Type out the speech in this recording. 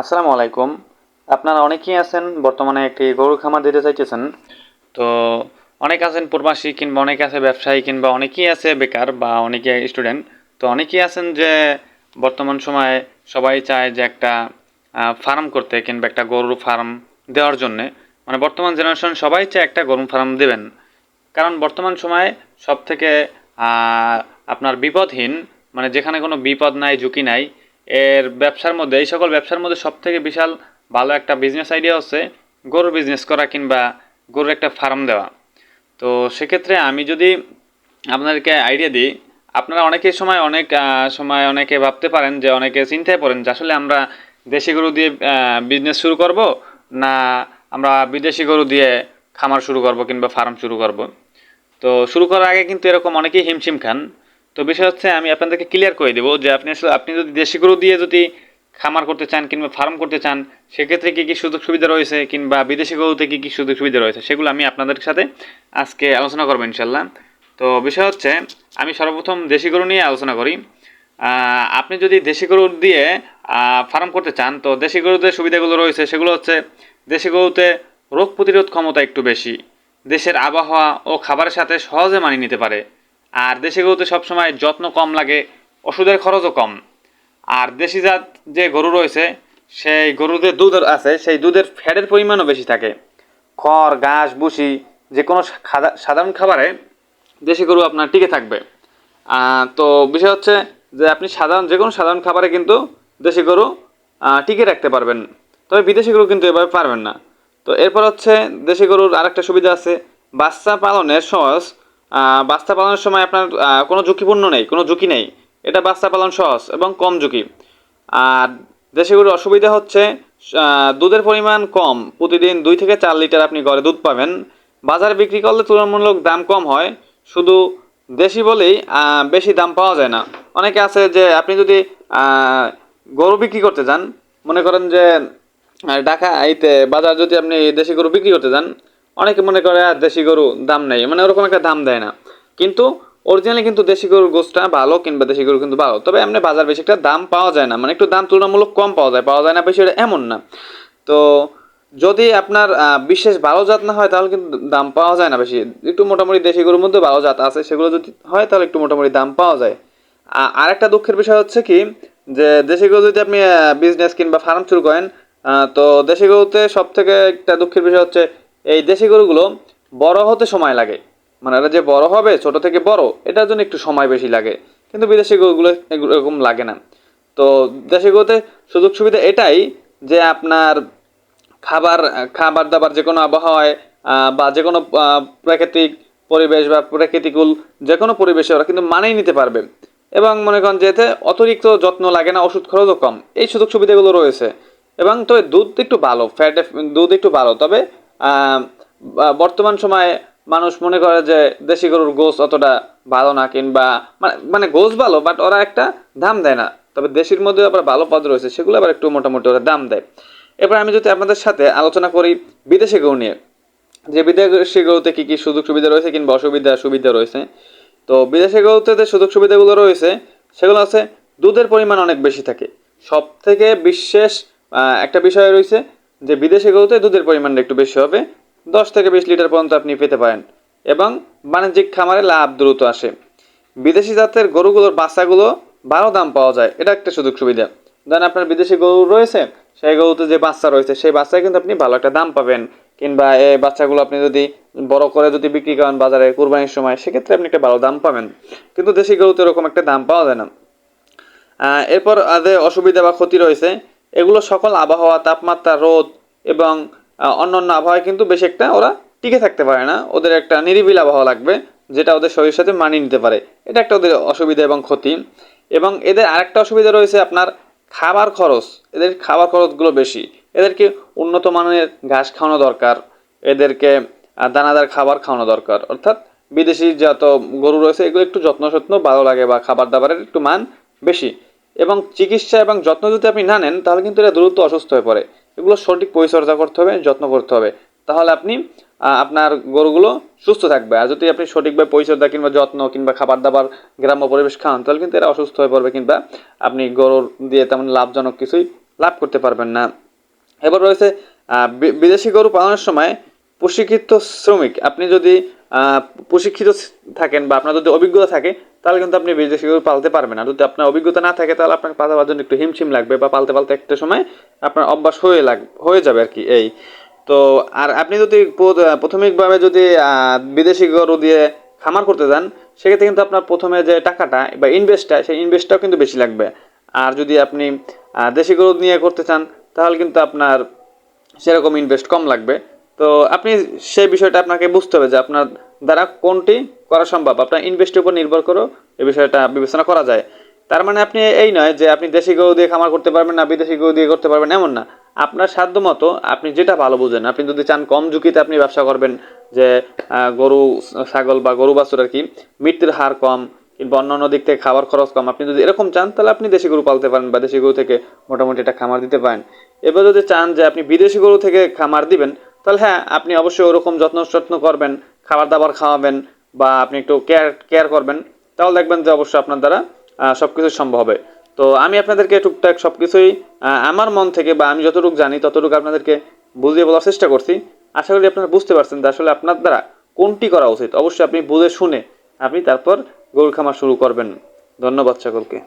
আসসালামু আলাইকুম। আপনারা অনেকেই আছেন বর্তমানে একটি গরুর খামার দিতে চাইতেছেন। তো অনেক আছেন প্রবাসী কিংবা অনেকে আছে ব্যবসায়ী কিংবা অনেকেই আছে বেকার বা অনেকে স্টুডেন্ট। তো অনেকেই আছেন যে বর্তমান সময়ে সবাই চায় যে একটা ফার্ম করতে কিংবা একটা গরুর ফার্ম দেওয়ার জন্যে। মানে বর্তমান জেনারেশন সবাই চায় একটা গরুর ফার্ম দেবেন। কারণ বর্তমান সময়ে সবথেকে আহ, আপনার বিপদহীন, মানে যেখানে কোনো বিপদ নাই, ঝুঁকি নাই, এর ব্যবসার মধ্যে, এই সকল ব্যবসার মধ্যে সবথেকে বিশাল ভালো একটা বিজনেস আইডিয়া হচ্ছে গরুর বিজনেস করা কিংবা গরুর একটা ফার্ম দেওয়া। তো সেক্ষেত্রে আমি যদি আপনাদেরকে আইডিয়া দিই, আপনারা অনেকের সময় সময় অনেকে ভাবতে পারেন, যে অনেকে চিন্তায় পড়েন যে আসলে আমরা দেশি গরু দিয়ে বিজনেস শুরু করব, না আমরা বিদেশি গরু দিয়ে খামার শুরু করব কিংবা ফার্ম শুরু করব। তো শুরু করার আগে কিন্তু এরকম অনেকেই হিমশিম খান। তো বিষয় হচ্ছে, আমি আপনাদেরকে ক্লিয়ার করে দেবো যে আপনি যদি দেশি গরু দিয়ে যদি খামার করতে চান কিংবা ফার্ম করতে চান, সেক্ষেত্রে কী কী সুযোগ সুবিধা রয়েছে কিংবা বিদেশি গরুতে কী কী সুযোগ সুবিধা রয়েছে, সেগুলো আমি আপনাদের সাথে আজকে আলোচনা করবো ইনশাল্লাহ। তো বিষয় হচ্ছে, আমি সর্বপ্রথম দেশি গরু নিয়ে আলোচনা করি। আপনি যদি দেশি গরু দিয়ে ফার্ম করতে চান, তো দেশি গরুতে সুবিধাগুলো রয়েছে সেগুলো হচ্ছে, দেশি গরুতে রোগ প্রতিরোধ ক্ষমতা একটু বেশি, দেশের আবহাওয়া ও খাবারের সাথে সহজে মানিয়ে নিতে পারে। আর দেশি গরুতে সবসময় যত্ন কম লাগে, ওষুধের খরচও কম। আর দেশি জাত যে গরু রয়েছে, সেই গরুদের দুধ আছে, সেই দুধের ফ্যাটের পরিমাণও বেশি থাকে। খড়, ঘাস, ভুসি, যে কোনো সাধারণ খাবারে দেশি গরু আপনার টিকে থাকবে। তো বিষয় হচ্ছে যে আপনি যে কোনো সাধারণ খাবারে কিন্তু দেশি গরু টিকে রাখতে পারবেন, তবে বিদেশি গরু কিন্তু এভাবে পারবেন না। তো এরপর হচ্ছে, দেশি গরুর আরেকটা সুবিধা আছে, বাচ্চা পালনের সহজ। বাচ্চা পালনের সময় আপনার কোনো ঝুঁকিপূর্ণ নেই, কোনো ঝুঁকি নেই। এটা বাচ্চা পালন সহজ এবং কম ঝুঁকি। আর দেশি গরুর অসুবিধা হচ্ছে, দুধের পরিমাণ কম, প্রতিদিন 2 থেকে 4 লিটার আপনি ঘরে দুধ পাবেন। বাজারে বিক্রি করলে তুলনামূলক দাম কম হয়, শুধু দেশি বলেই বেশি দাম পাওয়া যায় না। অনেকে আছে যে আপনি যদি গরু বিক্রি করতে যান, মনে করেন যে ঢাকা আইতে বাজার যদি আপনি দেশি গরু বিক্রি করতে যান, অনেকে মনে করে আর দেশি গরু দাম নেই, মানে ওরকম একটা দাম দেয় না। কিন্তু অরিজিনালি কিন্তু দেশি গরুর গোশটা ভালো কিংবা দেশি গরু কিন্তু ভালো, তবে এমনি বাজার বেশি একটা দাম পাওয়া যায় না, মানে একটু দাম তুলনামূলক কম পাওয়া যায় না বেশি, এটা এমন না। তো যদি আপনার বিশেষ ভালো জাত না হয়, তাহলে কিন্তু দাম পাওয়া যায় না বেশি। একটু মোটামুটি দেশি গরুর মধ্যে ভালো জাত আছে, সেগুলো যদি হয় তাহলে একটু মোটামুটি দাম পাওয়া যায়। আর একটা দুঃখের বিষয় হচ্ছে কি, যে দেশি গরু যদি আপনি বিজনেস কিংবা ফার্ম শুরু করেন, তো দেশি গরুতে সব থেকে একটা দুঃখের বিষয় হচ্ছে, এই দেশি গরুগুলো বড় হতে সময় লাগে। মানে এটা যে বড় হবে, ছোট থেকে বড়, এটার জন্য একটু সময় বেশি লাগে, কিন্তু বিদেশি গরুগুলো এরকম লাগে না। তো দেশি গরুতে সুযোগ সুবিধা এটাই যে আপনার খাবার খাবার দাবার যে কোনো আবহাওয়ায় বা যে কোনো প্রাকৃতিক পরিবেশ বা প্রাকৃতিকুল যে কোনো পরিবেশে ওরা কিন্তু মানিয়ে নিতে পারবে। এবং মনে করেন যে এতে অতিরিক্ত যত্ন লাগে না, ওষুধ খরচও কম, এই সুযোগ সুবিধাগুলো রয়েছে। এবং তবে দুধ একটু ভালো, দুধ একটু ভালো, তবে বর্তমান সময়ে মানুষ মনে করে যে দেশি গরুর গোশ অতটা ভালো না, কিংবা মানে গোশ ভালো, বাট ওরা একটা দাম দেয় না। তবে দেশির মধ্যে আবার ভালো পদ রয়েছে, সেগুলো আবার একটু মোটামুটি ওরা দাম দেয়। এবার আমি যদি আপনাদের সাথে আলোচনা করি বিদেশি গরু নিয়ে, যে বিদেশি গরুতে কী কী সুযোগ সুবিধা রয়েছে কিংবা সুবিধা রয়েছে। তো বিদেশি গরুতে যে সুযোগ সুবিধাগুলো রয়েছে, সেগুলো আছে, দুধের পরিমাণ অনেক বেশি থাকে। সব থেকে বিশেষ একটা বিষয় রয়েছে, যে বিদেশি গরুতে দুধের পরিমাণটা একটু বেশি হবে, 10 থেকে 20 লিটার পর্যন্ত আপনি পেতে পারেন। এবং বাণিজ্যিক খামারে লাভ দ্রুত আসে। বিদেশি জাতের গরুগুলোর বাচ্চাগুলো ভালো দাম পাওয়া যায়, এটা একটা সুযোগ সুবিধা। ধরেন আপনার বিদেশি গরু রয়েছে, সেই গরুতে যে বাচ্চা রয়েছে, সেই বাচ্চায় কিন্তু আপনি ভালো একটা দাম পাবেন। কিংবা এই বাচ্চাগুলো আপনি যদি বড় করে যদি বিক্রি করেন বাজারে কুরবানির সময়, সেক্ষেত্রে আপনি একটা ভালো দাম পাবেন। কিন্তু দেশি গরুতে এরকম একটা দাম পাওয়া যায় না। এরপর যে অসুবিধা বা ক্ষতি রয়েছে, এগুলো সকল আবহাওয়া, তাপমাত্রা, রোদ এবং অন্যান্য আবহাওয়ায় কিন্তু বেশি একটা ওরা টিকে থাকতে পারে না। ওদের একটা নিরিবিল আবহাওয়া লাগবে, যেটা ওদের শরীরের সাথে মানিয়ে নিতে পারে। এটা একটা ওদের অসুবিধা এবং ক্ষতি। এবং এদের আরেকটা অসুবিধা রয়েছে, আপনার খাবার খরচ। এদের খাবার খরচগুলো বেশি। এদেরকে উন্নত মানের ঘাস খাওয়ানো দরকার, এদেরকে দানাদার খাবার খাওয়ানো দরকার। অর্থাৎ বিদেশি যত গরু রয়েছে, এগুলো একটু যত্ন ভালো লাগে, বা খাবার দাবারের একটু মান বেশি। এবং চিকিৎসা এবং যত্ন যদি আপনি না নেন, তাহলে কিন্তু এটা দ্রুত অসুস্থ হয়ে পড়ে। এগুলো সঠিক পরিচর্যা করতে হবে, যত্ন করতে হবে, তাহলে আপনি আপনার গরুগুলো সুস্থ থাকবে। আর যদি আপনি সঠিকভাবে পরিচর্যা কিংবা যত্ন কিংবা খাবার দাবার গ্রাম্য পরিবেশ খান, তাহলে কিন্তু এরা অসুস্থ হয়ে পড়বে, কিংবা আপনি গরুর দিয়ে তেমন লাভজনক কিছুই লাভ করতে পারবেন না। এবার রয়েছে বিদেশি গরু পালনের সময় প্রশিক্ষিত শ্রমিক। আপনি যদি প্রশিক্ষিত থাকেন বা আপনার যদি অভিজ্ঞতা থাকে তাহলে কিন্তু আপনি বিদেশি গরু পালতে পারবেন না। যদি আপনার অভিজ্ঞতা না থাকে তাহলে আপনার পালবার জন্য একটু হিমশিম লাগবে বা পালতে পালতে একটা সময় আপনার অভ্যাস হয়ে যাবে আর কি। এই তো আর আপনি যদি প্রাথমিকভাবে যদি বিদেশি গরু দিয়ে খামার করতে যান সেক্ষেত্রে কিন্তু আপনার প্রথমে যে টাকাটা বা ইনভেস্টটা সেই ইনভেস্টটাও কিন্তু বেশি লাগবে। আর যদি আপনি দেশি গরু নিয়ে করতে চান তাহলে কিন্তু আপনার সেরকম ইনভেস্ট কম লাগবে। তো আপনি সেই বিষয়টা আপনাকে বুঝতে হবে যে আপনার দ্বারা কোনটি করা সম্ভব। আপনার ইনভেস্টের উপর নির্ভর করেও এই বিষয়টা বিবেচনা করা যায়। তার মানে আপনি এই নয় যে আপনি দেশি গরু দিয়ে খামার করতে পারবেন না, বিদেশি গরু দিয়ে করতে পারবেন এমন না। আপনার সাধ্য মতো আপনি যেটা ভালো বুঝেন। আপনি যদি চান কম ঝুঁকিতে আপনি ব্যবসা করবেন, যে গরু ছাগল বা গরু বাছুর আর কি, মৃত্যুর হার কম কিংবা অন্যান্য দিক থেকে খাবার খরচ কম, আপনি যদি এরকম চান তাহলে আপনি দেশি গরু পালতে পারেন বা দেশি গরু থেকে মোটামুটি একটা খামার দিতে পারেন। এবার যদি চান যে আপনি বিদেশি গরু থেকে খামার দিবেন তাহলে হ্যাঁ আপনি অবশ্যই ওরকম যত্ন করবেন, খাবার দাবার খাওয়াবেন বা আপনি একটু কেয়ার করবেন, তাহলে দেখবেন যে অবশ্যই আপনার দ্বারা সব কিছু সম্ভব হবে। তো আমি আপনাদেরকে টুকটাক সব কিছুই আমার মন থেকে বা আমি যতটুকু জানি ততটুকু আপনাদেরকে বুঝিয়ে বলার চেষ্টা করছি। আশা করি আপনারা বুঝতে পারছেন যে আসলে আপনার দ্বারা কোনটি করা উচিত। অবশ্যই আপনি বুঝে শুনে আপনি তারপর গরুর খামার শুরু করবেন। ধন্যবাদ সকলকে।